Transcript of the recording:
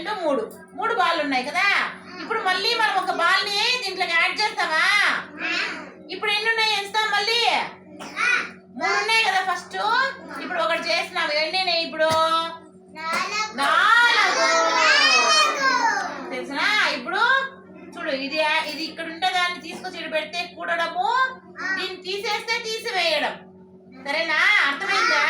2 3 3 ball ఉన్నాయి కదా. ఇప్పుడు మళ్ళీ మనం ఒక బాల్ ని దీంట్లోకి యాడ్ చేస్తామా? ఇప్పుడు ఎన్ని ఉన్నాయి ఎంచుతాం మళ్ళీ? 3 ఉన్నాయి కదా ఫస్ట్. ఇప్పుడు ఒకటి చేసినాం. ఎన్ని ఉన్నాయి ఇప్పుడు? 4. తెలుసునా? ఇప్పుడు చూడు, ఇది ఇక్కడ ఉంటే దాన్ని తీసుకొచ్చి ఇక్కడ పెడితే కూడడము, దీన్ని తీసేస్తే తీసివేయడం. సరేనా? అర్థమైందా?